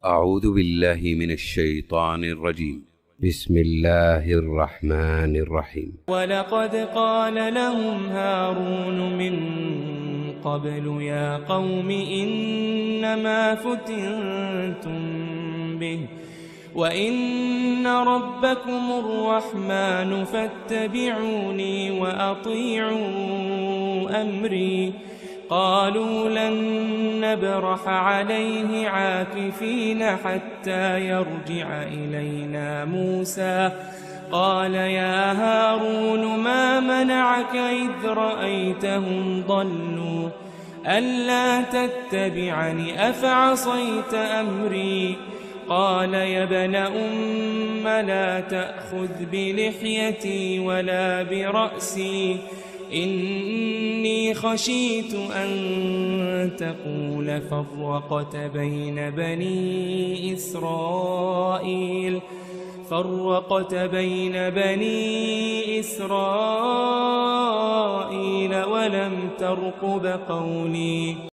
أعوذ بالله من الشيطان الرجيم. بسم الله الرحمن الرحيم. ولقد قال لهم هارون من قبل يا قوم إنما فتنتم به وإن ربكم الرحمن فاتبعوني وأطيعوا أمري. قالوا لن نبرح عليه عاكفين حتى يرجع إلينا موسى. قال يا هارون ما منعك إذ رأيتهم ضلوا ألا تتبعني أفعصيت أمري. قال يا ابن أم لا تأخذ بلحيتي ولا برأسي إني خشيت أن تقول فرقت بين بني إسرائيل ولم ترقب قولي.